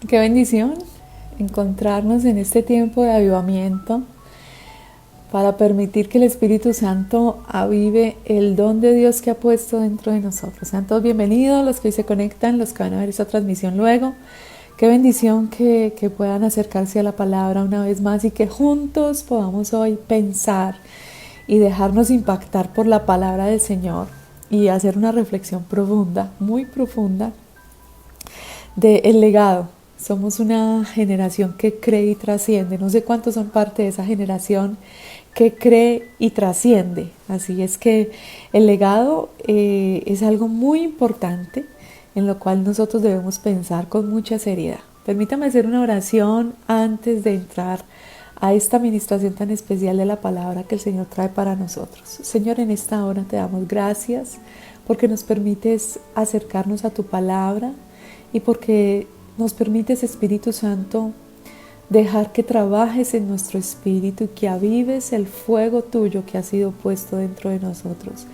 Qué bendición encontrarnos en este tiempo de avivamiento para permitir que el Espíritu Santo avive el don de Dios que ha puesto dentro de nosotros. Sean todos bienvenidos, los que hoy se conectan, los que van a ver esta transmisión luego. Qué bendición que puedan acercarse a la palabra una vez más y que juntos podamos hoy pensar y dejarnos impactar por la palabra del Señor y hacer una reflexión profunda, muy profunda, del legado. Somos una generación que cree y trasciende. No sé cuántos son parte de esa generación que cree y trasciende. Así es que el legado es algo muy importante en lo cual nosotros debemos pensar con mucha seriedad. Permítame hacer una oración antes de entrar a esta administración tan especial de la palabra que el Señor trae para nosotros. Señor, en esta hora te damos gracias porque nos permites acercarnos a tu palabra y porque nos permites, Espíritu Santo, dejar que trabajes en nuestro espíritu y que avives el fuego tuyo que ha sido puesto dentro de nosotros,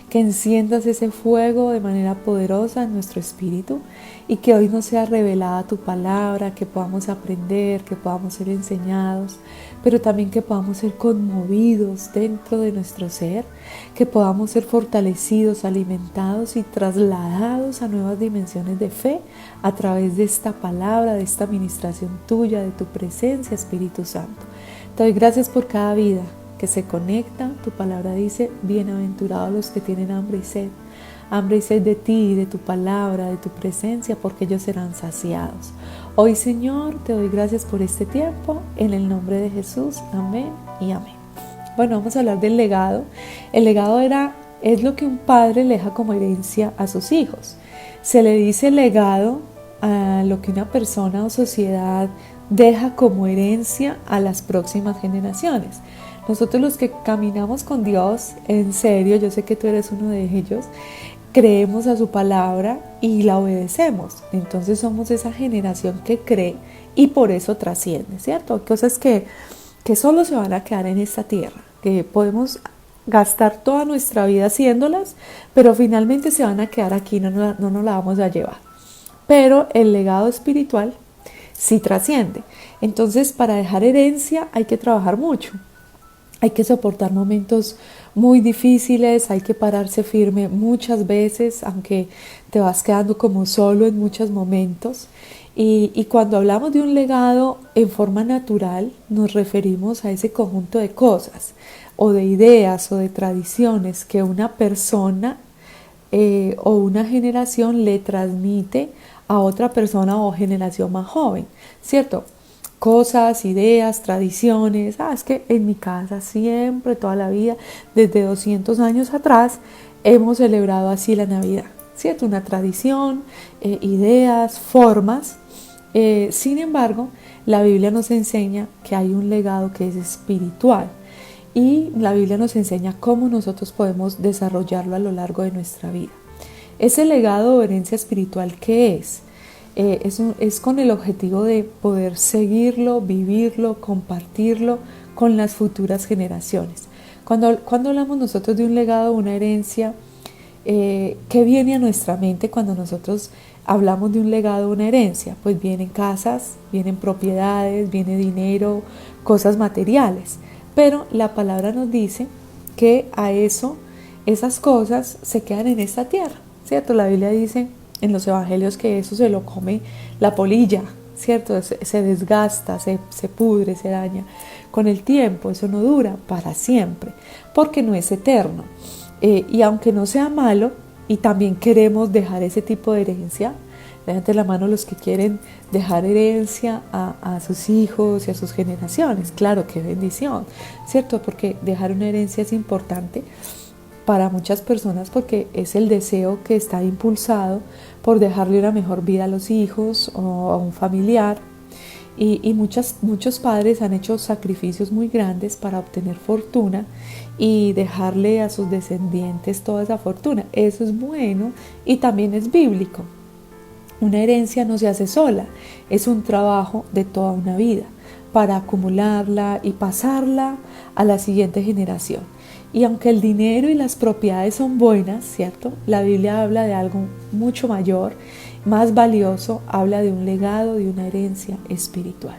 que enciendas ese fuego de manera poderosa en nuestro espíritu y que hoy nos sea revelada tu palabra, que podamos aprender, que podamos ser enseñados, pero también que podamos ser conmovidos dentro de nuestro ser, que podamos ser fortalecidos, alimentados y trasladados a nuevas dimensiones de fe a través de esta palabra, de esta administración tuya, de tu presencia, Espíritu Santo. Te doy gracias por cada vida que se conecta. Tu palabra dice, bienaventurados los que tienen hambre y sed de ti, de tu palabra, de tu presencia, porque ellos serán saciados. Hoy, Señor, te doy gracias por este tiempo, en el nombre de Jesús, amén y amén. Bueno, vamos a hablar del legado. El legado es lo que un padre le deja como herencia a sus hijos. Se le dice legado a lo que una persona o sociedad deja como herencia a las próximas generaciones. Nosotros los que caminamos con Dios, en serio, yo sé que tú eres uno de ellos, creemos a su palabra y la obedecemos. Entonces somos esa generación que cree y por eso trasciende, ¿cierto? Hay cosas que solo se van a quedar en esta tierra, que podemos gastar toda nuestra vida haciéndolas, pero finalmente se van a quedar aquí, no nos la vamos a llevar. Pero el legado espiritual sí trasciende. Entonces, para dejar herencia hay que trabajar mucho. Hay que soportar momentos muy difíciles, hay que pararse firme muchas veces, aunque te vas quedando como solo en muchos momentos. Y cuando hablamos de un legado en forma natural, nos referimos a ese conjunto de cosas, o de ideas, o de tradiciones que una persona o una generación le transmite a otra persona o generación más joven, ¿cierto? Cosas, ideas, tradiciones. Es que en mi casa siempre, toda la vida, desde 200 años atrás, hemos celebrado así la Navidad, ¿cierto? Una tradición, ideas, formas. Sin embargo, la Biblia nos enseña que hay un legado que es espiritual y la Biblia nos enseña cómo nosotros podemos desarrollarlo a lo largo de nuestra vida. Ese legado o herencia espiritual, ¿qué es? Es con el objetivo de poder seguirlo, vivirlo, compartirlo con las futuras generaciones. Cuando hablamos nosotros de un legado, una herencia, ¿qué viene a nuestra mente cuando nosotros hablamos de un legado, una herencia? Pues vienen casas, vienen propiedades, viene dinero, cosas materiales. Pero la palabra nos dice que esas cosas se quedan en esta tierra, ¿cierto? La Biblia dice en los evangelios que eso se lo come la polilla, ¿cierto? Se desgasta, se pudre, se daña con el tiempo, eso no dura para siempre, porque no es eterno. Y aunque no sea malo, y también queremos dejar ese tipo de herencia, levanten la mano los que quieren dejar herencia a sus hijos y a sus generaciones. Claro, qué bendición, ¿cierto? Porque dejar una herencia es importante para muchas personas porque es el deseo que está impulsado por dejarle una mejor vida a los hijos o a un familiar. Y muchos padres han hecho sacrificios muy grandes para obtener fortuna y dejarle a sus descendientes toda esa fortuna. Eso es bueno y también es bíblico. Una herencia no se hace sola, es un trabajo de toda una vida para acumularla y pasarla a la siguiente generación. Y aunque el dinero y las propiedades son buenas, ¿cierto? La Biblia habla de algo mucho mayor más valioso, habla de un legado, de una herencia espiritual.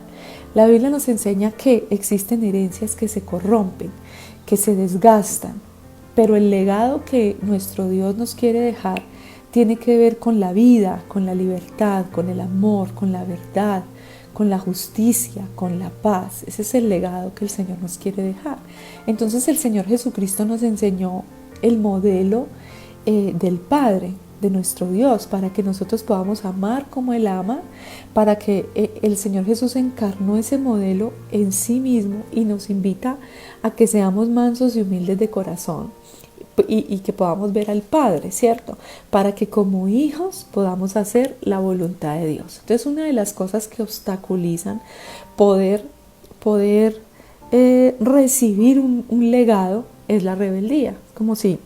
La Biblia nos enseña que existen herencias que se corrompen, que se desgastan, pero el legado que nuestro Dios nos quiere dejar tiene que ver con la vida, con la libertad, con el amor, con la verdad, con la justicia, con la paz. Ese es el legado que el Señor nos quiere dejar. Entonces el Señor Jesucristo nos enseñó el modelo del Padre, de nuestro Dios, para que nosotros podamos amar como Él ama, para que el Señor Jesús encarnó ese modelo en sí mismo y nos invita a que seamos mansos y humildes de corazón. Y que podamos ver al Padre, ¿cierto? Para que como hijos podamos hacer la voluntad de Dios. Entonces, una de las cosas que obstaculizan poder recibir un legado es la rebeldía. Como si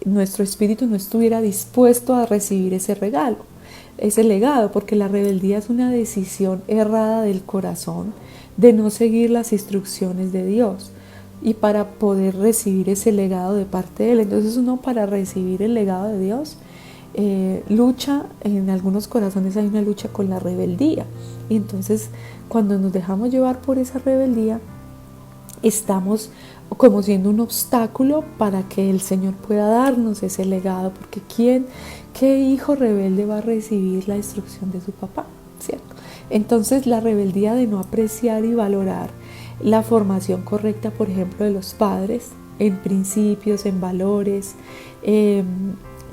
nuestro espíritu no estuviera dispuesto a recibir ese regalo, ese legado, porque la rebeldía es una decisión errada del corazón de no seguir las instrucciones de Dios. Y para poder recibir ese legado de parte de Él, entonces uno para recibir el legado de Dios lucha, en algunos corazones hay una lucha con la rebeldía, y entonces cuando nos dejamos llevar por esa rebeldía estamos como siendo un obstáculo para que el Señor pueda darnos ese legado, porque ¿qué hijo rebelde va a recibir la instrucción de su papá? ¿Cierto? Entonces la rebeldía de no apreciar y valorar la formación correcta, por ejemplo, de los padres, en principios, en valores,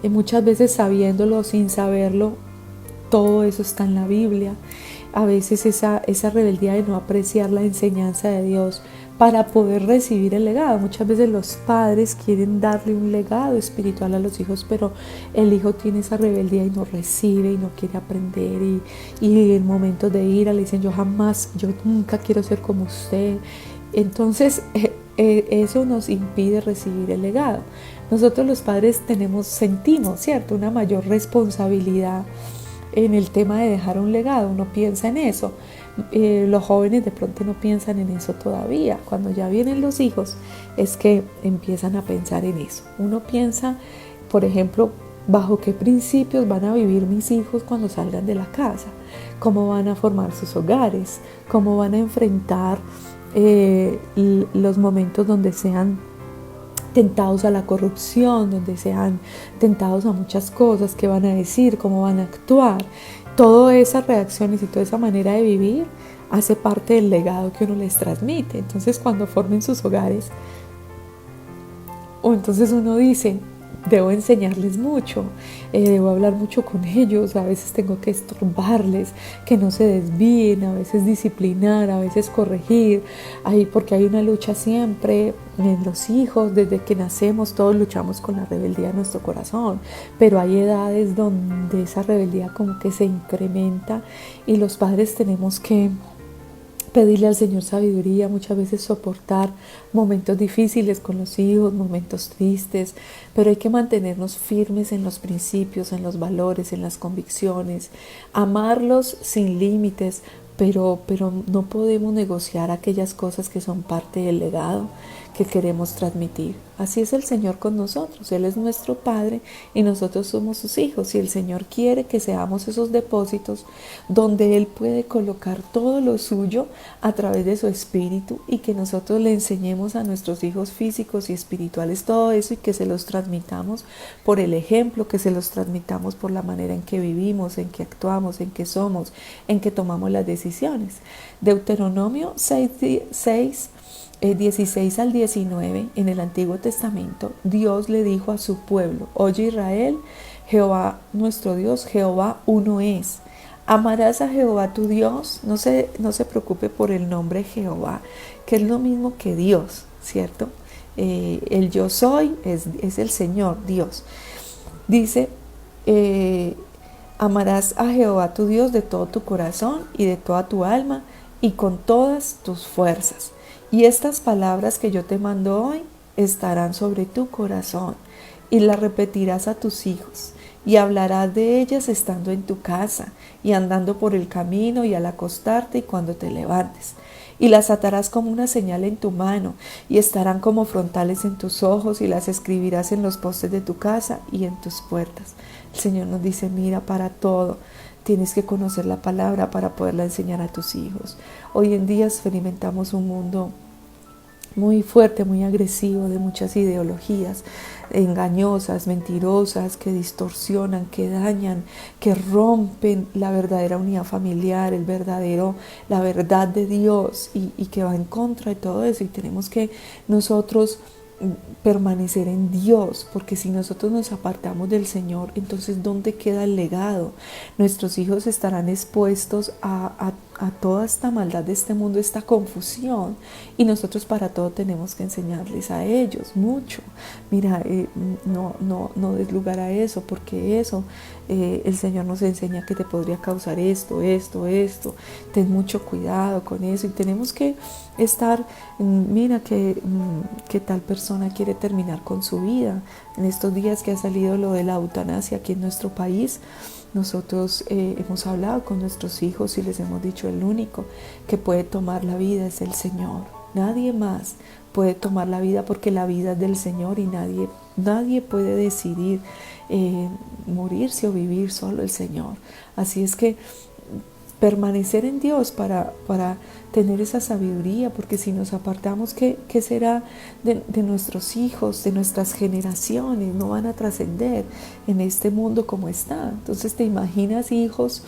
muchas veces sabiéndolo, sin saberlo, todo eso está en la Biblia. A veces esa rebeldía de no apreciar la enseñanza de Dios para poder recibir el legado. Muchas veces los padres quieren darle un legado espiritual a los hijos, pero el hijo tiene esa rebeldía y no recibe y no quiere aprender, y en momentos de ira le dicen yo nunca quiero ser como usted. Entonces eso nos impide recibir el legado. Nosotros los padres sentimos, ¿cierto?, una mayor responsabilidad en el tema de dejar un legado. Uno piensa en eso. Los jóvenes de pronto no piensan en eso todavía. Cuando ya vienen los hijos es que empiezan a pensar en eso. Uno piensa, por ejemplo, bajo qué principios van a vivir mis hijos cuando salgan de la casa, cómo van a formar sus hogares, cómo van a enfrentar los momentos donde sean tentados a la corrupción, donde sean tentados a muchas cosas, qué van a decir, cómo van a actuar. Todas esas reacciones y toda esa manera de vivir hace parte del legado que uno les transmite. Entonces cuando formen sus hogares, entonces uno dice, debo enseñarles mucho, debo hablar mucho con ellos, a veces tengo que estorbarles, que no se desvíen, a veces disciplinar, a veces corregir, porque hay una lucha siempre en los hijos. Desde que nacemos todos luchamos con la rebeldía de nuestro corazón, pero hay edades donde esa rebeldía como que se incrementa y los padres tenemos que pedirle al Señor sabiduría, muchas veces soportar momentos difíciles con los hijos, momentos tristes, pero hay que mantenernos firmes en los principios, en los valores, en las convicciones, amarlos sin límites, pero no podemos negociar aquellas cosas que son parte del legado que queremos transmitir. Así es el Señor con nosotros. Él es nuestro Padre y nosotros somos sus hijos, y el Señor quiere que seamos esos depósitos donde Él puede colocar todo lo suyo a través de su Espíritu, y que nosotros le enseñemos a nuestros hijos físicos y espirituales todo eso, y que se los transmitamos por el ejemplo, que se los transmitamos por la manera en que vivimos, en que actuamos, en que somos, en que tomamos las decisiones. Deuteronomio 16 al 19, en el Antiguo Testamento, Dios le dijo a su pueblo: oye Israel, Jehová nuestro Dios, Jehová uno es. Amarás a Jehová tu Dios. No se preocupe por el nombre Jehová, que es lo mismo que Dios, ¿cierto? El yo soy es el Señor, Dios. Dice, amarás a Jehová tu Dios de todo tu corazón y de toda tu alma y con todas tus fuerzas. Y estas palabras que yo te mando hoy estarán sobre tu corazón, y las repetirás a tus hijos, y hablarás de ellas estando en tu casa, y andando por el camino, y al acostarte, y cuando te levantes. y las atarás como una señal en tu mano, y estarán como frontales en tus ojos, y las escribirás en los postes de tu casa y en tus puertas. El Señor nos dice, mira, para todo tienes que conocer la palabra para poderla enseñar a tus hijos. Hoy en día experimentamos un mundo muy fuerte, muy agresivo, de muchas ideologías engañosas, mentirosas, que distorsionan, que dañan, que rompen la verdadera unidad familiar, la verdad de Dios, y que va en contra de todo eso. Y tenemos que nosotros permanecer en Dios, porque si nosotros nos apartamos del Señor, entonces ¿dónde queda el legado? Nuestros hijos estarán expuestos a toda esta maldad de este mundo, esta confusión, y nosotros para todo tenemos que enseñarles a ellos mucho. Mira, no des lugar a eso, porque eso el Señor nos enseña que te podría causar esto. Ten mucho cuidado con eso, y tenemos que estar, mira que tal persona quiere terminar con su vida. En estos días que ha salido lo de la eutanasia aquí en nuestro país, nosotros hemos hablado con nuestros hijos y les hemos dicho, el único que puede tomar la vida es el Señor. Nadie más puede tomar la vida, porque la vida es del Señor, y nadie puede decidir morirse o vivir, solo el Señor. Así es que permanecer en Dios para tener esa sabiduría, porque si nos apartamos, ¿qué será de nuestros hijos, de nuestras generaciones? No van a trascender en este mundo como está. Entonces te imaginas hijos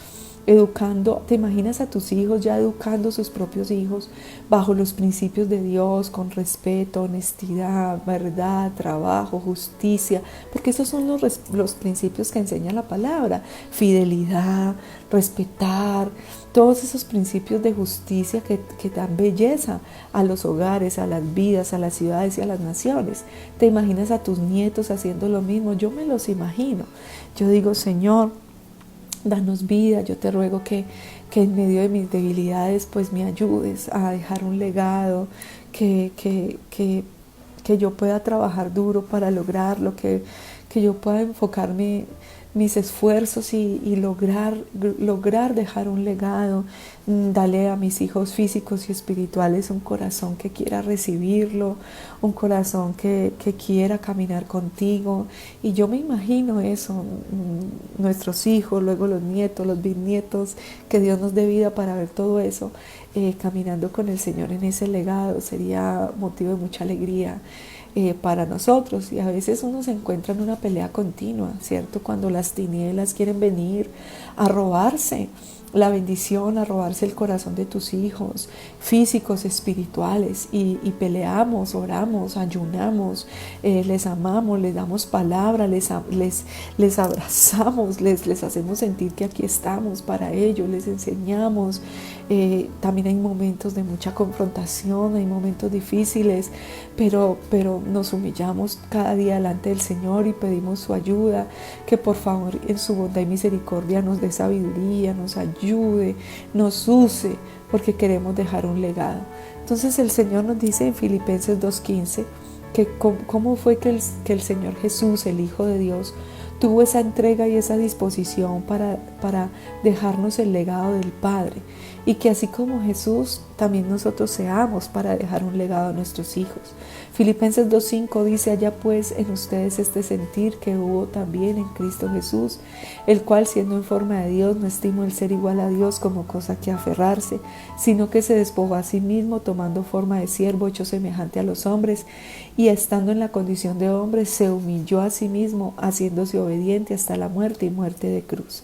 educando, te imaginas a tus hijos ya educando a sus propios hijos bajo los principios de Dios, con respeto, honestidad, verdad, trabajo, justicia, porque esos son los principios que enseña la palabra: fidelidad, respetar, todos esos principios de justicia que dan belleza a los hogares, a las vidas, a las ciudades y a las naciones. Te imaginas a tus nietos haciendo lo mismo. Yo me los imagino. Yo digo, Señor, danos vida. Yo te ruego que en medio de mis debilidades pues me ayudes a dejar un legado, que yo pueda trabajar duro para lograrlo, que yo pueda enfocarme mis esfuerzos y lograr dejar un legado. Dale a mis hijos físicos y espirituales un corazón que quiera recibirlo, un corazón que quiera caminar contigo. Y yo me imagino eso, nuestros hijos, luego los nietos, los bisnietos, que Dios nos dé vida para ver todo eso, caminando con el Señor en ese legado. Sería motivo de mucha alegría para nosotros. Y a veces uno se encuentra en una pelea continua, ¿cierto? Cuando las tinieblas quieren venir a robarse la bendición, a robarse el corazón de tus hijos, físicos, espirituales, y peleamos, oramos, ayunamos, les amamos, les damos palabra, les abrazamos, les hacemos sentir que aquí estamos para ellos, les enseñamos. También hay momentos de mucha confrontación, hay momentos difíciles, pero nos humillamos cada día delante del Señor y pedimos su ayuda, que por favor en su bondad y misericordia nos dé sabiduría, nos ayude, nos use, porque queremos dejar un legado. Entonces el Señor nos dice en Filipenses 2:15 que cómo fue que el Señor Jesús, el Hijo de Dios, tuvo esa entrega y esa disposición para dejarnos el legado del Padre, y que así como Jesús, también nosotros seamos para dejar un legado a nuestros hijos. Filipenses 2:5 dice: haya pues en ustedes este sentir que hubo también en Cristo Jesús, el cual, siendo en forma de Dios, no estimó el ser igual a Dios como cosa que aferrarse, sino que se despojó a sí mismo, tomando forma de siervo, hecho semejante a los hombres, y estando en la condición de hombre, se humilló a sí mismo, haciéndose obediente hasta la muerte y muerte de cruz.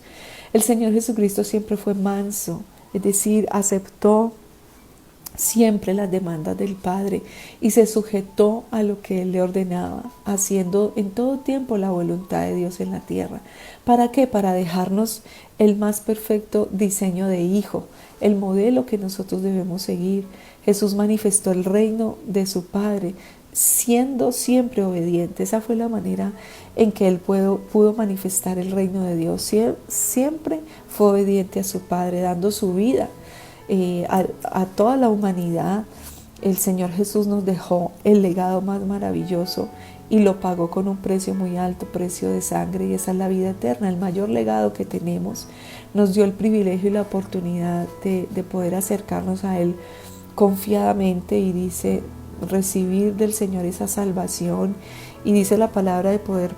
El Señor Jesucristo siempre fue manso, es decir, aceptó siempre las demandas del Padre y se sujetó a lo que Él le ordenaba, haciendo en todo tiempo la voluntad de Dios en la tierra. ¿Para qué? Para dejarnos el más perfecto diseño de hijo, el modelo que nosotros debemos seguir. Jesús manifestó el reino de su Padre, siendo siempre obediente. Esa fue la manera en que Él pudo manifestar el reino de Dios. Siempre fue obediente a su Padre, dando su vida a toda la humanidad. El Señor Jesús nos dejó el legado más maravilloso y lo pagó con un precio muy alto, precio de sangre, y esa es la vida eterna, el mayor legado que tenemos. Nos dio el privilegio y la oportunidad de poder acercarnos a Él confiadamente y dice recibir del Señor esa salvación, y dice la palabra de poder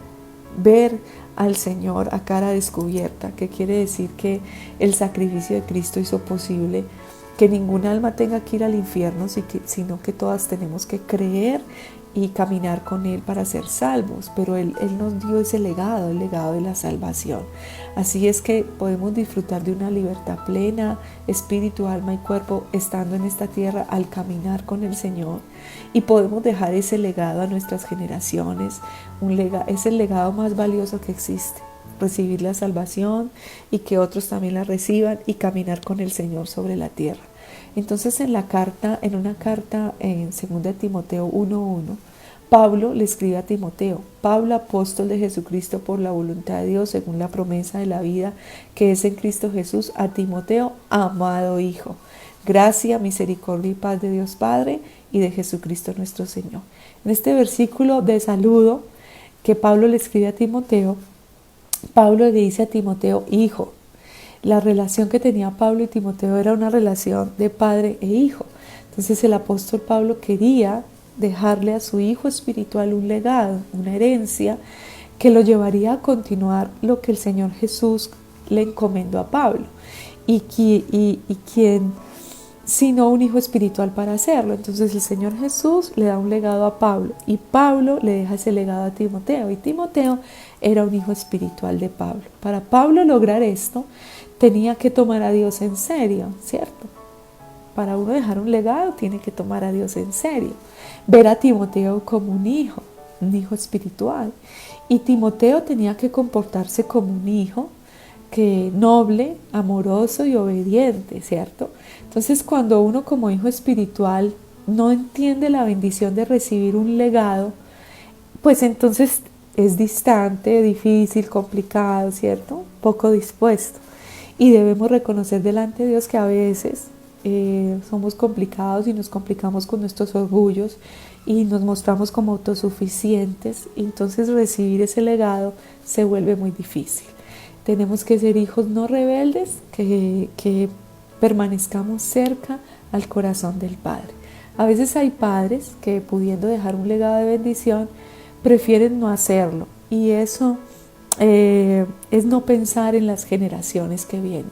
ver al Señor a cara descubierta, que quiere decir que el sacrificio de Cristo hizo posible que ningún alma tenga que ir al infierno, sino que todas tenemos que creer y caminar con Él para ser salvos. Pero Él nos dio ese legado, el legado de la salvación. Así es que podemos disfrutar de una libertad plena, espíritu, alma y cuerpo, estando en esta tierra al caminar con el Señor. Y podemos dejar ese legado a nuestras generaciones. Es el legado más valioso que existe. Recibir la salvación y que otros también la reciban y caminar con el Señor sobre la tierra. Entonces en una carta en 2 Timoteo 1:1, Pablo le escribe a Timoteo: Pablo, apóstol de Jesucristo por la voluntad de Dios, según la promesa de la vida que es en Cristo Jesús, a Timoteo, amado hijo. Gracia, misericordia y paz de Dios Padre y de Jesucristo nuestro Señor. En este versículo de saludo que Pablo le escribe a Timoteo, Pablo le dice a Timoteo, hijo. La relación que tenía Pablo y Timoteo era una relación de padre e hijo. Entonces el apóstol Pablo quería dejarle a su hijo espiritual un legado, una herencia que lo llevaría a continuar lo que el Señor Jesús le encomendó a Pablo. Y quién sino un hijo espiritual para hacerlo. Entonces el Señor Jesús le da un legado a Pablo y Pablo le deja ese legado a Timoteo, y Timoteo era un hijo espiritual de Pablo. Para Pablo lograr esto tenía que tomar a Dios en serio, ¿cierto? Para uno dejar un legado tiene que tomar a Dios en serio, ver a Timoteo como un hijo espiritual, y Timoteo tenía que comportarse como un hijo que noble, amoroso y obediente, ¿cierto? Entonces cuando uno como hijo espiritual no entiende la bendición de recibir un legado, pues entonces es distante, difícil, complicado, ¿cierto? Poco dispuesto. Y debemos reconocer delante de Dios que a veces somos complicados y nos complicamos con nuestros orgullos y nos mostramos como autosuficientes, y entonces recibir ese legado se vuelve muy difícil. Tenemos que ser hijos no rebeldes, que permanezcamos cerca al corazón del Padre. A veces hay padres que, pudiendo dejar un legado de bendición, prefieren no hacerlo, y eso es no pensar en las generaciones que vienen.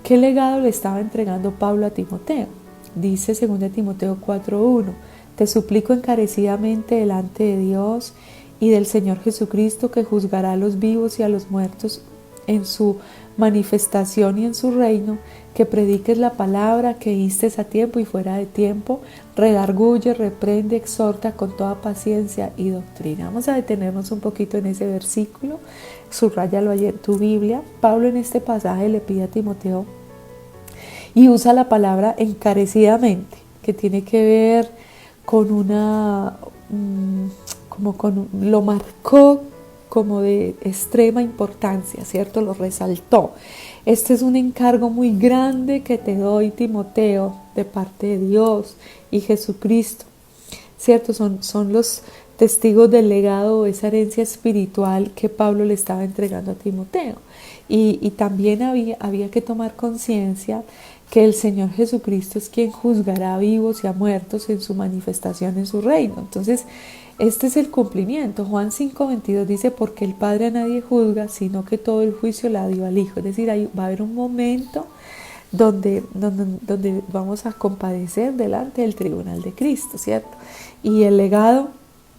¿Qué legado le estaba entregando Pablo a Timoteo? Dice 2 Timoteo 4:1: te suplico encarecidamente delante de Dios y del Señor Jesucristo, que juzgará a los vivos y a los muertos en su manifestación y en su reino, que prediques la palabra, que instes a tiempo y fuera de tiempo, redarguye, reprende, exhorta con toda paciencia y doctrina. Vamos a detenernos un poquito en ese versículo, subráyalo allí en tu Biblia. Pablo en este pasaje le pide a Timoteo y usa la palabra encarecidamente, que tiene que ver con lo marcó como de extrema importancia, ¿cierto? Lo resaltó. Este es un encargo muy grande que te doy, Timoteo, de parte de Dios y Jesucristo, ¿cierto? Son los testigos del legado, esa herencia espiritual que Pablo le estaba entregando a Timoteo. Y también había que tomar conciencia que el Señor Jesucristo es quien juzgará a vivos y a muertos en su manifestación en su reino. Entonces, este es el cumplimiento. Juan 5:22 dice: porque el Padre a nadie juzga, sino que todo el juicio la dio al Hijo. Es decir, va a haber un momento donde vamos a compadecer delante del tribunal de Cristo, ¿cierto? Y el legado,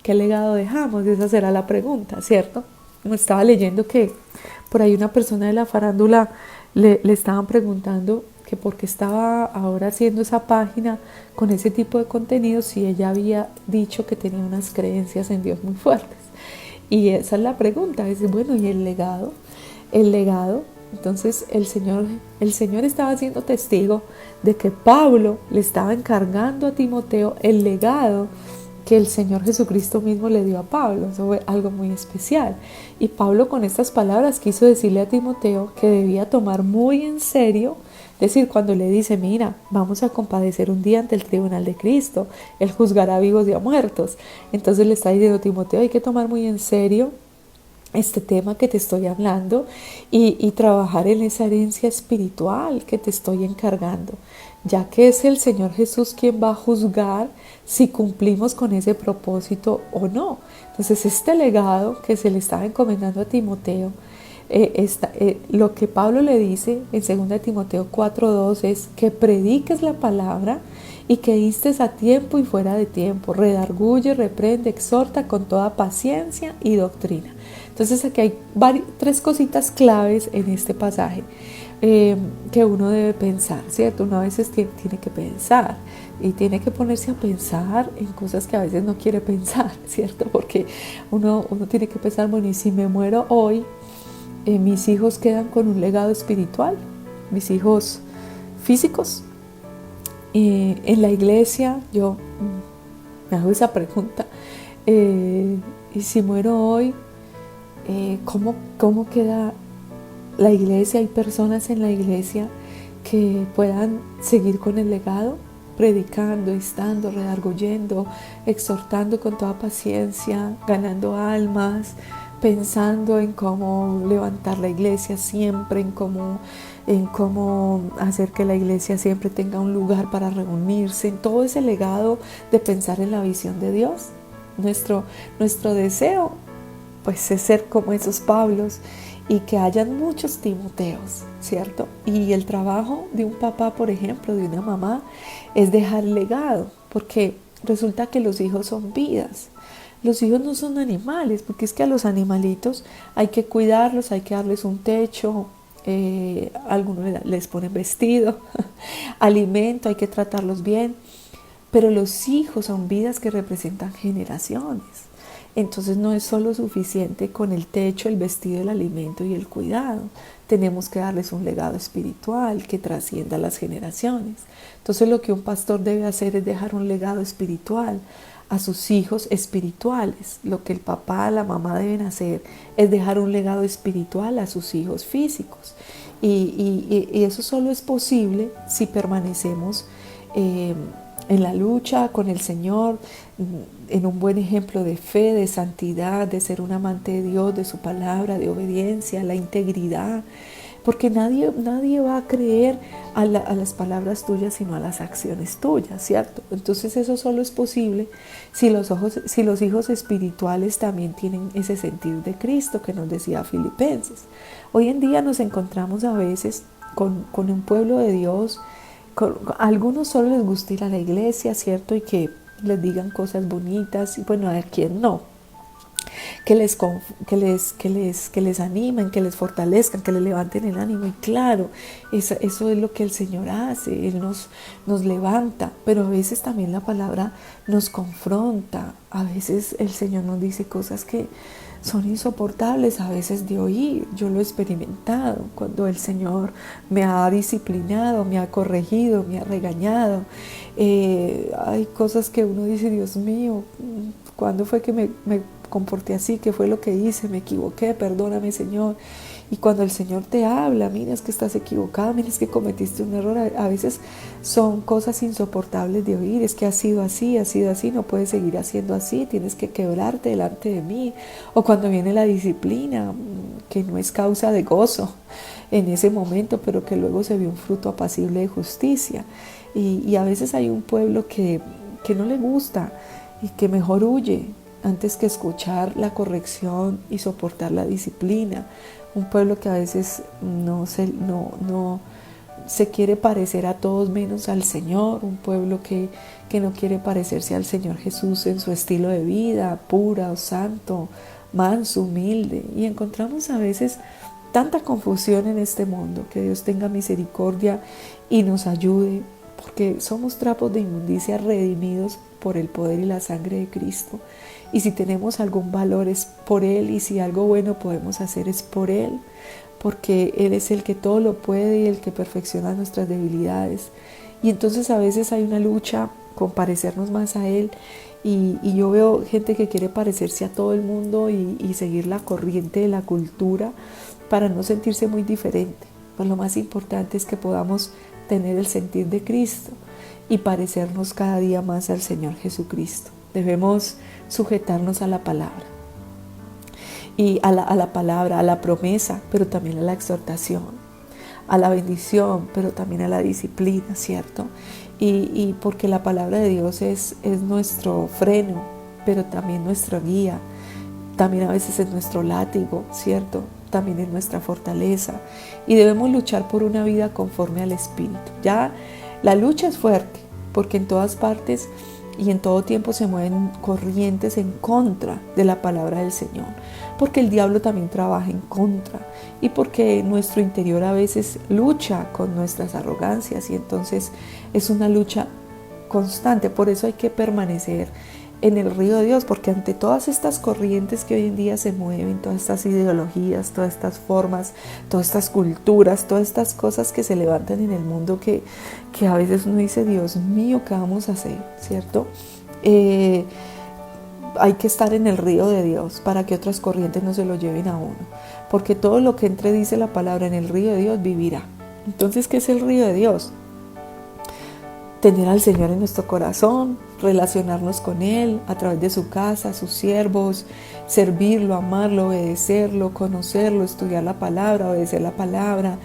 ¿qué legado dejamos? Esa será la pregunta, ¿cierto? Me estaba leyendo que por ahí una persona de la farándula le estaban preguntando que por qué estaba ahora haciendo esa página con ese tipo de contenido, si ella había dicho que tenía unas creencias en Dios muy fuertes. Y esa es la pregunta, es bueno, ¿y el legado? El legado. Entonces el Señor estaba siendo testigo de que Pablo le estaba encargando a Timoteo el legado que el Señor Jesucristo mismo le dio a Pablo. Eso fue algo muy especial. Y Pablo, con estas palabras, quiso decirle a Timoteo que debía tomar muy en serio. Es decir, cuando le dice: mira, vamos a compadecer un día ante el tribunal de Cristo, Él juzgará a vivos y a muertos. Entonces le está diciendo a Timoteo: hay que tomar muy en serio este tema que te estoy hablando y trabajar en esa herencia espiritual que te estoy encargando, ya que es el Señor Jesús quien va a juzgar si cumplimos con ese propósito o no. Entonces este legado que se le estaba encomendando a Timoteo, lo que Pablo le dice en 2 Timoteo 4:2 es que prediques la palabra y que instes a tiempo y fuera de tiempo, redarguye, reprende, exhorta con toda paciencia y doctrina. Entonces aquí hay tres cositas claves en este pasaje que uno debe pensar, ¿cierto? Uno a veces tiene que pensar y tiene que ponerse a pensar en cosas que a veces no quiere pensar, ¿cierto? Porque uno tiene que pensar, bueno, y si me muero hoy, mis hijos quedan con un legado espiritual, mis hijos físicos. En la iglesia yo me hago esa pregunta, y si muero hoy, ¿cómo queda la iglesia? ¿Hay personas en la iglesia que puedan seguir con el legado? Predicando, instando, redarguyendo, exhortando con toda paciencia, ganando almas, pensando en cómo levantar la iglesia siempre, en cómo hacer que la iglesia siempre tenga un lugar para reunirse, en todo ese legado de pensar en la visión de Dios. Nuestro deseo pues es ser como esos Pablos y que hayan muchos Timoteos, ¿cierto? Y el trabajo de un papá, por ejemplo, de una mamá, es dejar legado, porque resulta que los hijos son vidas. Los hijos no son animales, porque es que a los animalitos hay que cuidarlos, hay que darles un techo, algunos les ponen vestido, alimento, hay que tratarlos bien, pero los hijos son vidas que representan generaciones. Entonces no es solo suficiente con el techo, el vestido, el alimento y el cuidado. Tenemos que darles un legado espiritual que trascienda las generaciones. Entonces lo que un pastor debe hacer es dejar un legado espiritual a sus hijos espirituales. Lo que el papá, la mamá deben hacer es dejar un legado espiritual a sus hijos físicos. Y eso solo es posible si permanecemos en la lucha con el Señor, en un buen ejemplo de fe, de santidad, de ser un amante de Dios, de su palabra, de obediencia, la integridad, porque nadie va a creer a las palabras tuyas sino a las acciones tuyas, ¿cierto? Entonces eso solo es posible si los hijos espirituales también tienen ese sentir de Cristo que nos decía Filipenses. Hoy en día nos encontramos a veces con un pueblo de Dios. A algunos solo les gusta ir a la iglesia, ¿cierto? Y que les digan cosas bonitas, y bueno, a quien no. Que les animen, que les fortalezcan, que les levanten el ánimo. Y claro, eso es lo que el Señor hace, Él nos levanta, pero a veces también la palabra nos confronta. A veces el Señor nos dice cosas que son insoportables a veces de oír. Yo lo he experimentado cuando el Señor me ha disciplinado, me ha corregido, me ha regañado. Hay cosas que uno dice, Dios mío, ¿cuándo fue que me comporté así? ¿Qué fue lo que hice? Me equivoqué, perdóname, Señor. Y cuando el Señor te habla, mira, es que estás equivocado, mira, es que cometiste un error. A veces son cosas insoportables de oír, es que ha sido así, no puedes seguir haciendo así, tienes que quebrarte delante de mí. O cuando viene la disciplina, que no es causa de gozo en ese momento, pero que luego se ve un fruto apacible de justicia. Y a veces hay un pueblo que no le gusta y que mejor huye antes que escuchar la corrección y soportar la disciplina. Un pueblo que a veces no se quiere parecer a todos menos al Señor, un pueblo que no quiere parecerse al Señor Jesús en su estilo de vida, puro, santo, manso, humilde. Y encontramos a veces tanta confusión en este mundo. Que Dios tenga misericordia y nos ayude, porque somos trapos de inmundicia redimidos por el poder y la sangre de Cristo. Y si tenemos algún valor es por Él, y si algo bueno podemos hacer es por Él, porque Él es el que todo lo puede y el que perfecciona nuestras debilidades. Y entonces a veces hay una lucha con parecernos más a Él, y yo veo gente que quiere parecerse a todo el mundo y seguir la corriente de la cultura para no sentirse muy diferente. Pues lo más importante es que podamos tener el sentir de Cristo y parecernos cada día más al Señor Jesucristo. Debemos sujetarnos a la palabra. y a la palabra, a la promesa, pero también a la exhortación, a la bendición, pero también a la disciplina, ¿cierto? Y porque la palabra de Dios es nuestro freno, pero también nuestra guía, también a veces es nuestro látigo, ¿cierto? También es nuestra fortaleza. Y debemos luchar por una vida conforme al Espíritu. Ya la lucha es fuerte, porque en todas partes y en todo tiempo se mueven corrientes en contra de la palabra del Señor, porque el diablo también trabaja en contra y porque nuestro interior a veces lucha con nuestras arrogancias, y entonces es una lucha constante. Por eso hay que permanecer en el río de Dios, porque ante todas estas corrientes que hoy en día se mueven, todas estas ideologías, todas estas formas, todas estas culturas, todas estas cosas que se levantan en el mundo, que a veces uno dice, Dios mío, ¿qué vamos a hacer? ¿Cierto? Hay que estar en el río de Dios para que otras corrientes no se lo lleven a uno, porque todo lo que entre, dice la palabra, en el río de Dios vivirá. Entonces, ¿qué es el río de Dios? Tener al Señor en nuestro corazón, relacionarnos con Él a través de su casa, sus siervos, servirlo, amarlo, obedecerlo, conocerlo, estudiar la palabra, obedecer la palabra.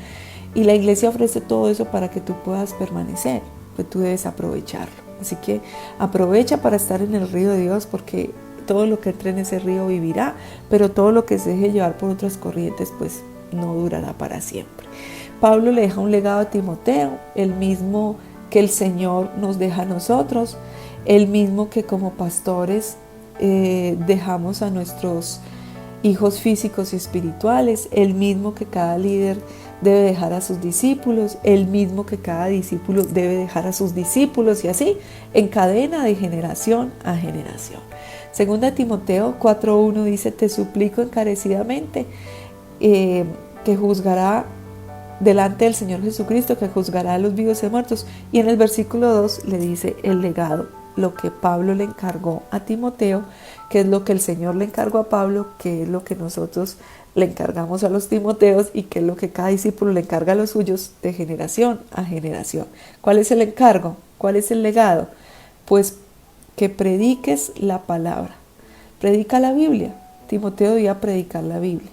Y la iglesia ofrece todo eso para que tú puedas permanecer, pues tú debes aprovecharlo. Así que aprovecha para estar en el río de Dios, porque todo lo que entre en ese río vivirá, pero todo lo que se deje llevar por otras corrientes pues no durará para siempre. Pablo le deja un legado a Timoteo, el mismo que el Señor nos deja a nosotros, el mismo que como pastores dejamos a nuestros hijos físicos y espirituales, el mismo que cada líder debe dejar a sus discípulos, el mismo que cada discípulo debe dejar a sus discípulos, y así en cadena de generación a generación. Segunda Timoteo 4:1 dice: te suplico encarecidamente que juzgará delante del Señor Jesucristo, que juzgará a los vivos y muertos. Y en el versículo 2 le dice el legado, lo que Pablo le encargó a Timoteo, que es lo que el Señor le encargó a Pablo, que es lo que nosotros le encargamos a los Timoteos, y que es lo que cada discípulo le encarga a los suyos de generación a generación. ¿Cuál es el encargo? ¿Cuál es el legado? Pues que prediques la palabra. Predica la Biblia. Timoteo debía predicar la Biblia.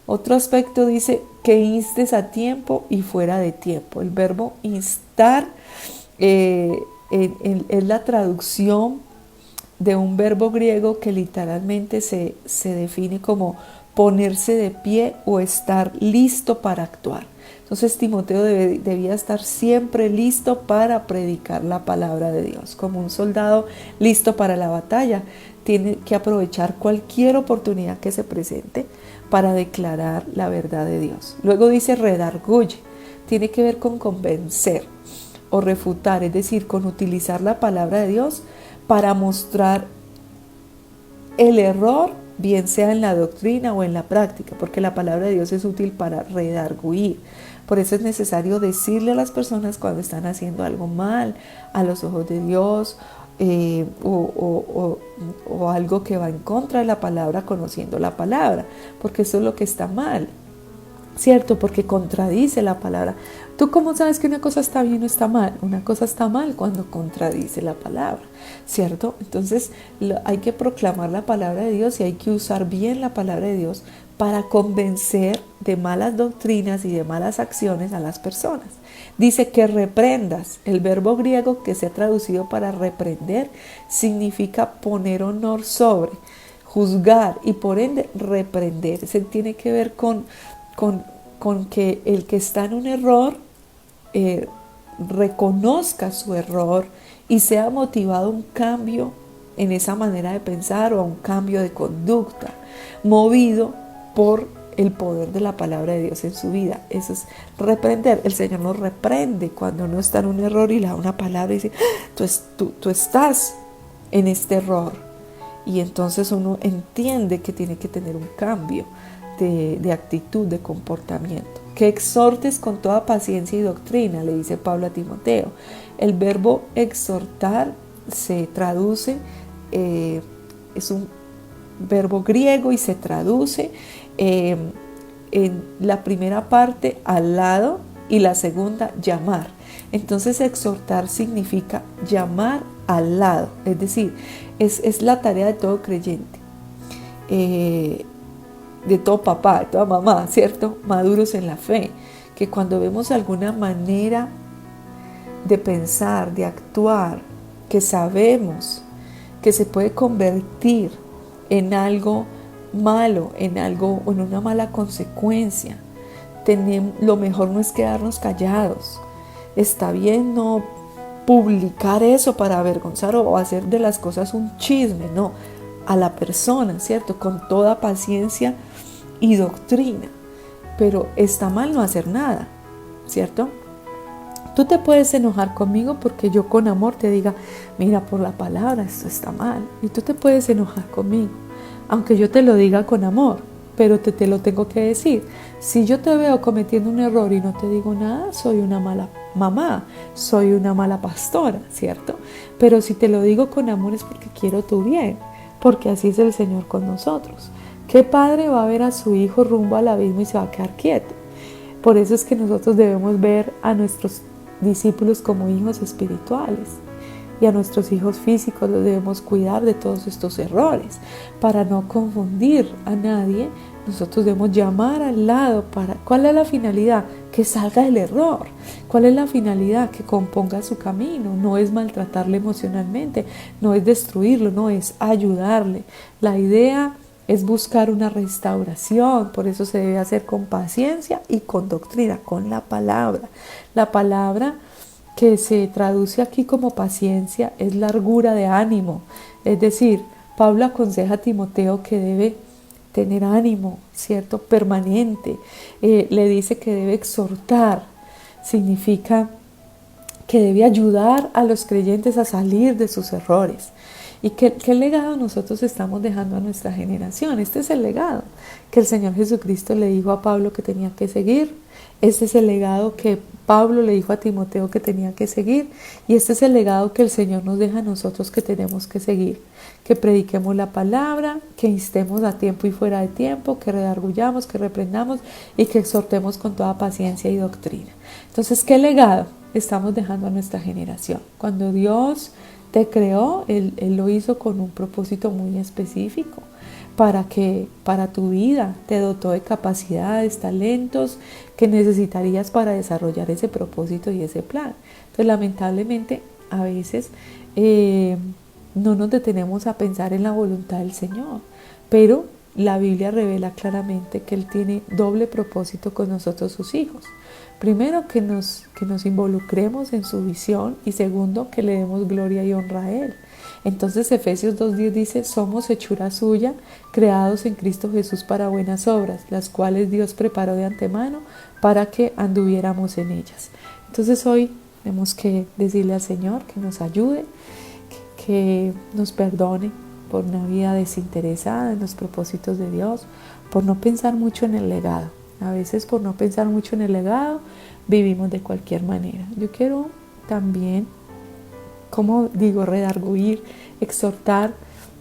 Otro aspecto dice que instes a tiempo y fuera de tiempo. El verbo instar es la traducción de un verbo griego que literalmente se define como ponerse de pie o estar listo para actuar. Entonces Timoteo debía estar siempre listo para predicar la palabra de Dios. Como un soldado listo para la batalla, tiene que aprovechar cualquier oportunidad que se presente para declarar la verdad de Dios. Luego dice redarguye, tiene que ver con convencer o refutar, es decir, con utilizar la palabra de Dios para mostrar el error, bien sea en la doctrina o en la práctica, porque la palabra de Dios es útil para redarguir. Por eso es necesario decirle a las personas cuando están haciendo algo mal a los ojos de Dios, o algo que va en contra de la palabra, conociendo la palabra, porque eso es lo que está mal, ¿cierto? Porque contradice la palabra. ¿Tú cómo sabes que una cosa está bien o está mal? Una cosa está mal cuando contradice la palabra, ¿cierto? Entonces hay que proclamar la palabra de Dios y hay que usar bien la palabra de Dios para convencer de malas doctrinas y de malas acciones a las personas. Dice que reprendas. El verbo griego que se ha traducido para reprender significa poner honor sobre, juzgar y por ende reprender. Se tiene que ver con que el que está en un error reconozca su error y sea motivado a un cambio en esa manera de pensar o a un cambio de conducta, movido por el poder de la palabra de Dios en su vida. Eso es reprender. El Señor nos reprende cuando uno está en un error y le da una palabra y dice, tú estás en este error. Y entonces uno entiende que tiene que tener un cambio de actitud, de comportamiento. Que exhortes con toda paciencia y doctrina, le dice Pablo a Timoteo. El verbo exhortar se traduce, es un verbo griego y se traduce en la primera parte al lado y la segunda llamar. Entonces exhortar significa llamar al lado, es decir, es la tarea de todo creyente. de todo papá, de toda mamá, ¿cierto? Maduros en la fe, que cuando vemos alguna manera de pensar, de actuar, que sabemos que se puede convertir en algo malo, en una mala consecuencia, lo mejor no es quedarnos callados. Está bien no publicar eso para avergonzar o hacer de las cosas un chisme, no, a la persona, ¿cierto? Con toda paciencia y doctrina, pero está mal no hacer nada, ¿cierto? Tú te puedes enojar conmigo porque yo con amor te diga, mira, por la palabra esto está mal, y tú te puedes enojar conmigo, aunque yo te lo diga con amor, pero te lo tengo que decir. Si yo te veo cometiendo un error y no te digo nada, soy una mala mamá, soy una mala pastora, ¿cierto? Pero si te lo digo con amor es porque quiero tu bien, porque así es el Señor con nosotros. ¿Qué padre va a ver a su hijo rumbo al abismo y se va a quedar quieto? Por eso es que nosotros debemos ver a nuestros discípulos como hijos espirituales, y a nuestros hijos físicos los debemos cuidar de todos estos errores. Para no confundir a nadie, nosotros debemos llamar al lado. ¿Cuál es la finalidad? Que salga del error. ¿Cuál es la finalidad? Que componga su camino. No es maltratarle emocionalmente, no es destruirlo, no, es ayudarle. La idea es buscar una restauración, por eso se debe hacer con paciencia y con doctrina, con la palabra. La palabra que se traduce aquí como paciencia es largura de ánimo. Es decir, Pablo aconseja a Timoteo que debe tener ánimo, ¿cierto? Permanente. Le dice que debe exhortar. Significa que debe ayudar a los creyentes a salir de sus errores. ¿Y qué legado nosotros estamos dejando a nuestra generación? Este es el legado que el Señor Jesucristo le dijo a Pablo que tenía que seguir. Este es el legado que Pablo le dijo a Timoteo que tenía que seguir. Y este es el legado que el Señor nos deja a nosotros que tenemos que seguir. Que prediquemos la palabra, que instemos a tiempo y fuera de tiempo, que redarguyamos, que reprendamos y que exhortemos con toda paciencia y doctrina. Entonces, ¿qué legado estamos dejando a nuestra generación? Cuando Dios te creó, Él lo hizo con un propósito muy específico, para tu vida te dotó de capacidades, talentos que necesitarías para desarrollar ese propósito y ese plan. Entonces, lamentablemente, a veces no nos detenemos a pensar en la voluntad del Señor, pero la Biblia revela claramente que Él tiene doble propósito con nosotros, sus hijos. Primero, que nos involucremos en su visión, y segundo, que le demos gloria y honra a Él. Entonces Efesios 2:10 dice, somos hechura suya, creados en Cristo Jesús para buenas obras, las cuales Dios preparó de antemano para que anduviéramos en ellas. Entonces hoy tenemos que decirle al Señor que nos ayude, que nos perdone por una vida desinteresada en los propósitos de Dios, por no pensar mucho en el legado. A veces por no pensar mucho en el legado, vivimos de cualquier manera. Yo quiero también, redarguir, exhortar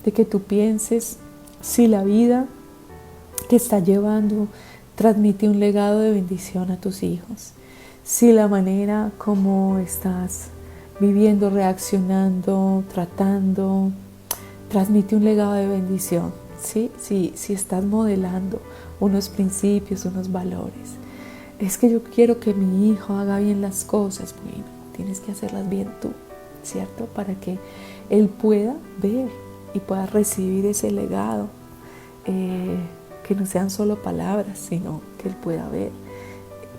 de que tú pienses si la vida que está llevando transmite un legado de bendición a tus hijos. Si la manera como estás viviendo, reaccionando, tratando, transmite un legado de bendición. ¿Sí? Si estás modelando unos principios, unos valores. Es que yo quiero que mi hijo haga bien las cosas. Bueno, tienes que hacerlas bien tú, ¿cierto? Para que él pueda ver y pueda recibir ese legado, que no sean solo palabras, sino que él pueda ver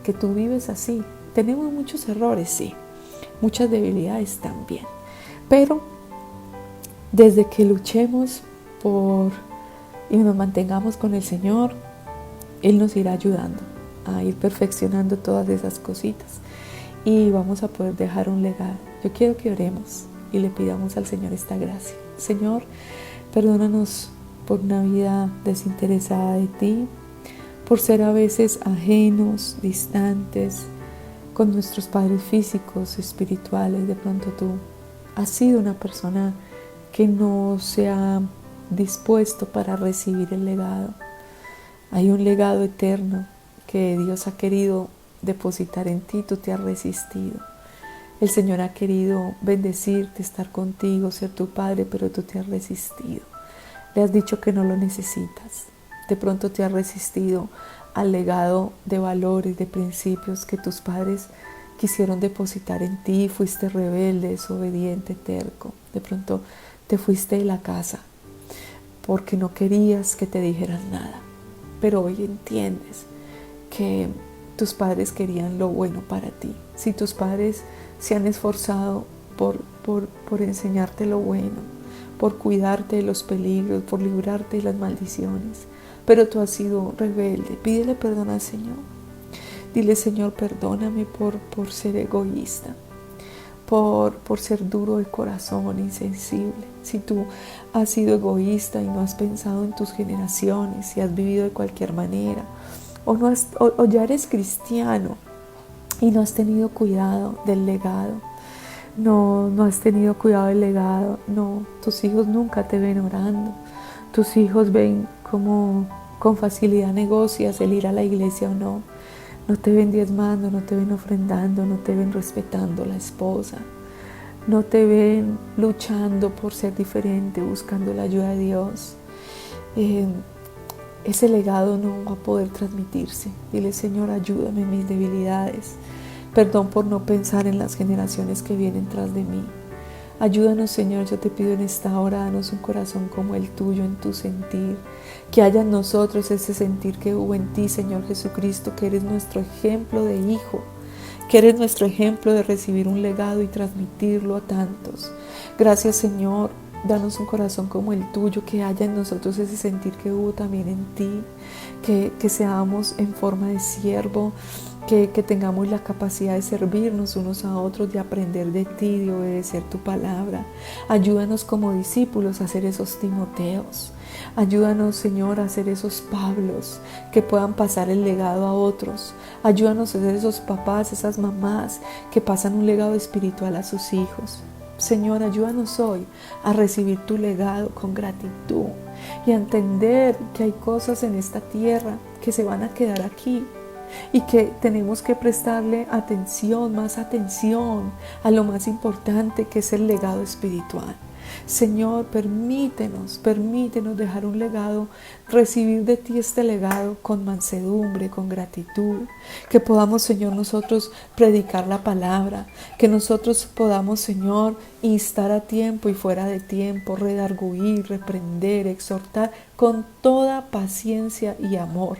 que tú vives así. Tenemos muchos errores, sí, muchas debilidades también, pero desde que luchemos y nos mantengamos con el Señor, Él nos irá ayudando a ir perfeccionando todas esas cositas y vamos a poder dejar un legado. Yo quiero que oremos y le pidamos al Señor esta gracia. Señor, perdónanos por una vida desinteresada de ti, por ser a veces ajenos, distantes con nuestros padres físicos, espirituales. De pronto tú has sido una persona que no se ha dispuesto para recibir el legado. Hay un legado eterno que Dios ha querido depositar en ti, tú te has resistido. El Señor ha querido bendecirte, estar contigo, ser tu Padre, pero tú te has resistido. Le has dicho que no lo necesitas. de pronto te has resistido al legado de valores, de principios que tus padres quisieron depositar en ti, fuiste rebelde, desobediente, terco. De pronto te fuiste de la casa porque no querías que te dijeran nada. Pero hoy entiendes que tus padres querían lo bueno para ti. Si tus padres se han esforzado por enseñarte lo bueno, por cuidarte de los peligros, por librarte de las maldiciones, pero tú has sido rebelde, pídele perdón al Señor. Dile: Señor, perdóname por ser egoísta, por ser duro de corazón, insensible. Si tú has sido egoísta y no has pensado en tus generaciones, si has vivido de cualquier manera, o ya eres cristiano y no has tenido cuidado del legado, no has tenido cuidado del legado, tus hijos nunca te ven orando, tus hijos ven como con facilidad negocias el ir a la iglesia o no te ven diezmando, no te ven ofrendando, no te ven respetando a la esposa, no te ven luchando por ser diferente, buscando la ayuda de Dios. Ese legado no va a poder transmitirse. Dile: Señor, ayúdame en mis debilidades. Perdón por no pensar en las generaciones que vienen tras de mí. Ayúdanos, Señor, yo te pido en esta hora, danos un corazón como el tuyo en tu sentir. Que haya en nosotros ese sentir que hubo en ti, Señor Jesucristo, que eres nuestro ejemplo de hijo, que eres nuestro ejemplo de recibir un legado y transmitirlo a tantos. Gracias, Señor. Danos un corazón como el tuyo, que haya en nosotros ese sentir que hubo también en ti, que seamos en forma de siervo, que tengamos la capacidad de servirnos unos a otros, de aprender de ti, de obedecer tu palabra. Ayúdanos como discípulos a ser esos Timoteos. Ayúdanos, Señor, a ser esos Pablos que puedan pasar el legado a otros. Ayúdanos a ser esos papás, esas mamás que pasan un legado espiritual a sus hijos. Señor, ayúdanos hoy a recibir tu legado con gratitud y a entender que hay cosas en esta tierra que se van a quedar aquí y que tenemos que prestarle atención, más atención a lo más importante, que es el legado espiritual. Señor, permítenos dejar un legado, recibir de ti este legado con mansedumbre, con gratitud, que podamos, Señor, nosotros predicar la palabra, que nosotros podamos, Señor, instar a tiempo y fuera de tiempo, redarguir, reprender, exhortar con toda paciencia y amor.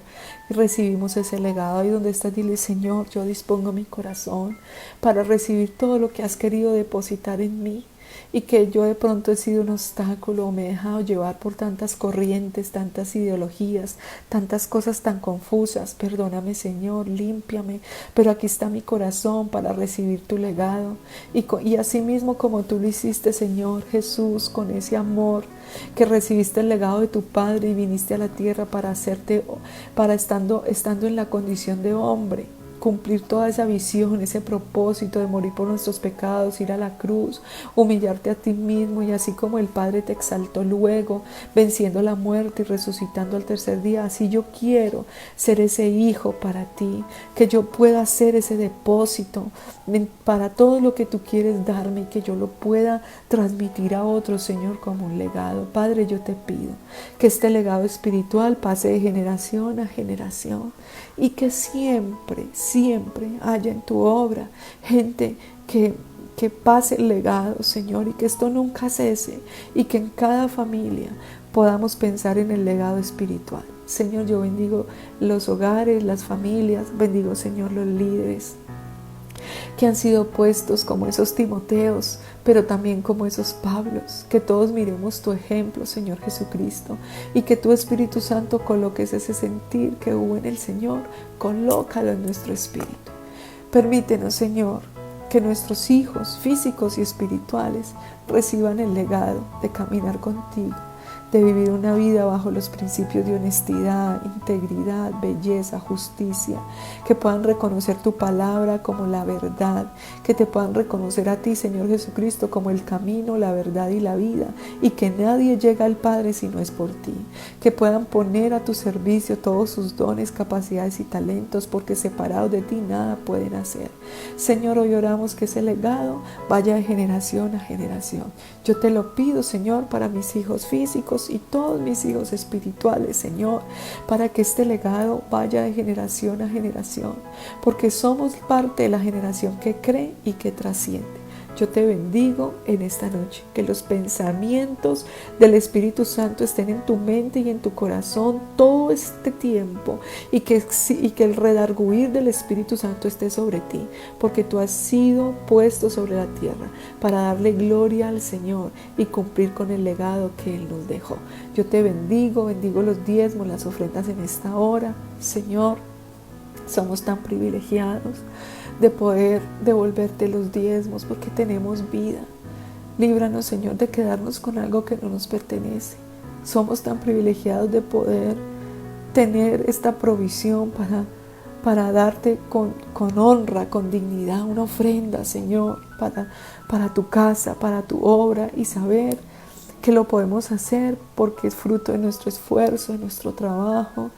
Y recibimos ese legado. Ahí donde estás, dile: Señor, yo dispongo mi corazón para recibir todo lo que has querido depositar en mí, y que yo de pronto he sido un obstáculo o me he dejado llevar por tantas corrientes, tantas ideologías, tantas cosas tan confusas. Perdóname, Señor, límpiame, pero aquí está mi corazón para recibir tu legado, y así mismo como tú lo hiciste, Señor Jesús, con ese amor que recibiste el legado de tu Padre y viniste a la tierra para estando en la condición de hombre, cumplir toda esa visión, ese propósito de morir por nuestros pecados, ir a la cruz, humillarte a ti mismo, y así como el Padre te exaltó luego, venciendo la muerte y resucitando al tercer día, así yo quiero ser ese hijo para ti, que yo pueda ser ese depósito para todo lo que tú quieres darme, y que yo lo pueda transmitir a otros, Señor, como un legado. Padre, yo te pido que este legado espiritual pase de generación a generación, y que siempre haya en tu obra gente que pase el legado, Señor, y que esto nunca cese, y que en cada familia podamos pensar en el legado espiritual. Señor, yo bendigo los hogares, las familias, bendigo, Señor, los líderes que han sido puestos como esos Timoteos, pero también como esos Pablos, que todos miremos tu ejemplo, Señor Jesucristo, y que tu Espíritu Santo coloques ese sentir que hubo en el Señor, colócalo en nuestro espíritu. Permítenos, Señor, que nuestros hijos físicos y espirituales reciban el legado de caminar contigo, de vivir una vida bajo los principios de honestidad, integridad, belleza, justicia, que puedan reconocer tu palabra como la verdad, que te puedan reconocer a ti, Señor Jesucristo, como el camino, la verdad y la vida, y que nadie llega al Padre si no es por ti, que puedan poner a tu servicio todos sus dones, capacidades y talentos, porque separados de ti nada pueden hacer. Señor, hoy oramos que ese legado vaya de generación a generación. Yo te lo pido, Señor, para mis hijos físicos, hijos y todos mis hijos espirituales, Señor, para que este legado vaya de generación a generación, porque somos parte de la generación que cree y que trasciende. Yo te bendigo en esta noche, que los pensamientos del Espíritu Santo estén en tu mente y en tu corazón todo este tiempo y que el redarguir del Espíritu Santo esté sobre ti, porque tú has sido puesto sobre la tierra para darle gloria al Señor y cumplir con el legado que Él nos dejó. Yo te bendigo los diezmos, las ofrendas en esta hora, Señor. Somos tan privilegiados de poder devolverte los diezmos porque tenemos vida. Líbranos, Señor, de quedarnos con algo que no nos pertenece. Somos tan privilegiados de poder tener esta provisión para darte con honra, con dignidad, una ofrenda, Señor, para tu casa, para tu obra, y saber que lo podemos hacer porque es fruto de nuestro esfuerzo, de nuestro trabajo.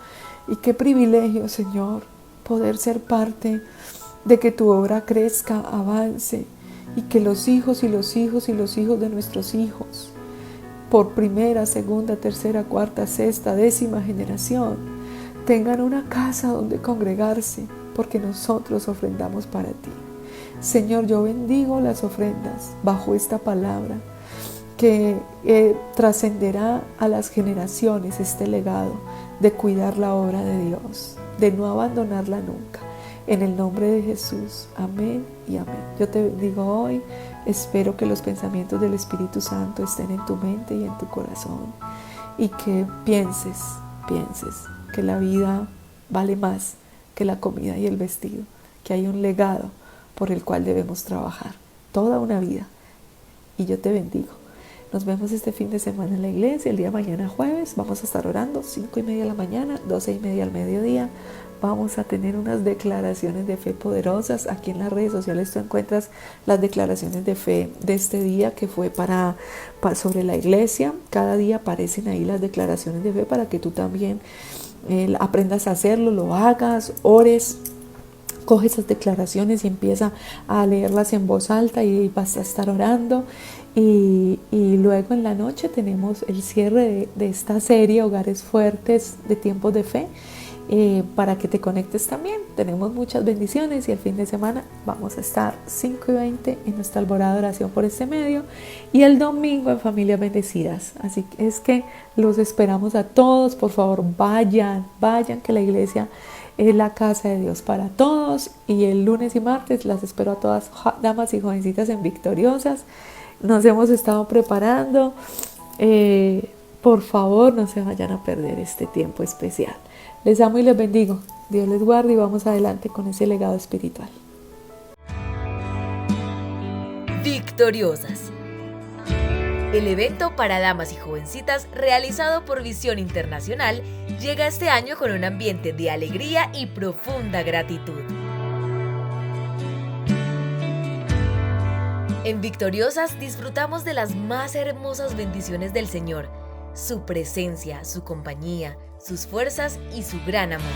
Y qué privilegio, Señor, poder ser parte de que tu obra crezca, avance, y que los hijos y los hijos y los hijos de nuestros hijos, por primera, segunda, tercera, cuarta, sexta, 10ª generación, tengan una casa donde congregarse, porque nosotros ofrendamos para ti. Señor, yo bendigo las ofrendas bajo esta palabra, que trascenderá a las generaciones este legado de cuidar la obra de Dios, de no abandonarla nunca. En el nombre de Jesús, amén y amén. Yo te bendigo hoy. Espero que los pensamientos del Espíritu Santo estén en tu mente y en tu corazón, y que pienses que la vida vale más que la comida y el vestido, que hay un legado por el cual debemos trabajar toda una vida. Y yo te bendigo. Nos vemos este fin de semana en la iglesia. El día de mañana, jueves, vamos a estar orando 5:30 de la mañana, 12:30 al mediodía. Vamos a tener unas declaraciones de fe poderosas. Aquí en las redes sociales tú encuentras las declaraciones de fe de este día, que fue sobre la iglesia. Cada día aparecen ahí las declaraciones de fe para que tú también aprendas a hacerlo, lo hagas, ores. Coge esas declaraciones y empieza a leerlas en voz alta, y vas a estar orando. Y luego en la noche tenemos el cierre de esta serie, Hogares Fuertes de Tiempos de Fe, para que te conectes también. Tenemos muchas bendiciones, y el fin de semana vamos a estar 5:20 en nuestra alborada de oración por este medio, y el domingo en Familias Bendecidas. Así que es que los esperamos a todos. Por favor, vayan, que la iglesia es la casa de Dios para todos. Y el lunes y martes las espero a todas, damas y jovencitas en Victoriosas. Nos hemos estado preparando. Por favor, no se vayan a perder este tiempo especial. Les amo y les bendigo. Dios les guarde, y vamos adelante con ese legado espiritual. Victoriosas. El evento para damas y jovencitas realizado por Visión Internacional llega este año con un ambiente de alegría y profunda gratitud. En Victoriosas disfrutamos de las más hermosas bendiciones del Señor, su presencia, su compañía, sus fuerzas y su gran amor.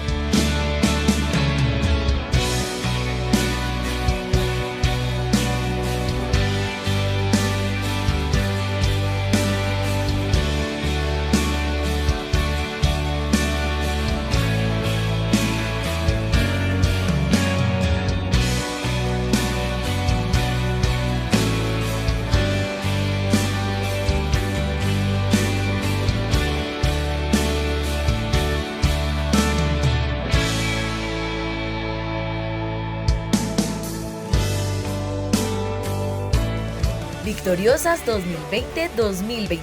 Victoriosas 2020-2021.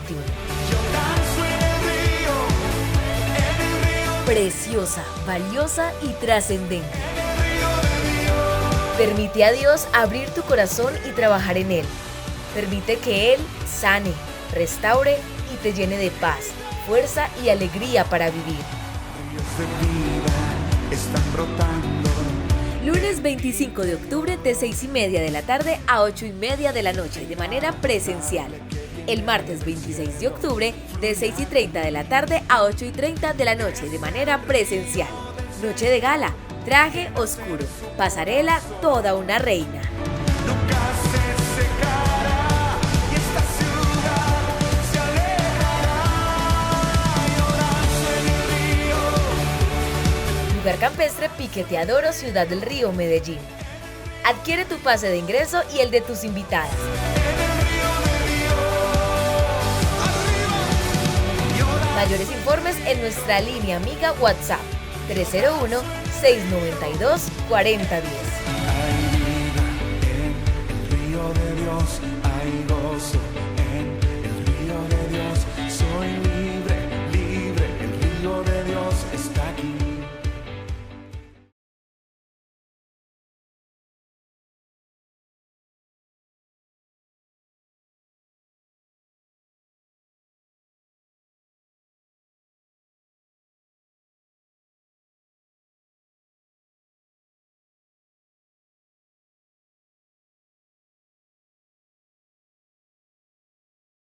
Preciosa, valiosa y trascendente. Permite a Dios abrir tu corazón y trabajar en él. Permite que Él sane, restaure y te llene de paz, fuerza y alegría para vivir. Lunes 25 de octubre de 6:30 de la tarde a 8:30 de la noche de manera presencial. El martes 26 de octubre de 6:30 de la tarde a 8:30 de la noche de manera presencial. Noche de gala, traje oscuro, pasarela, toda una reina. Lugar campestre Piqueteadoro, Ciudad del Río, Medellín. Adquiere tu pase de ingreso y el de tus invitadas. Mayores informes en nuestra línea amiga WhatsApp 301-692-4010. Hay vida en el río de Dios, hay gozo.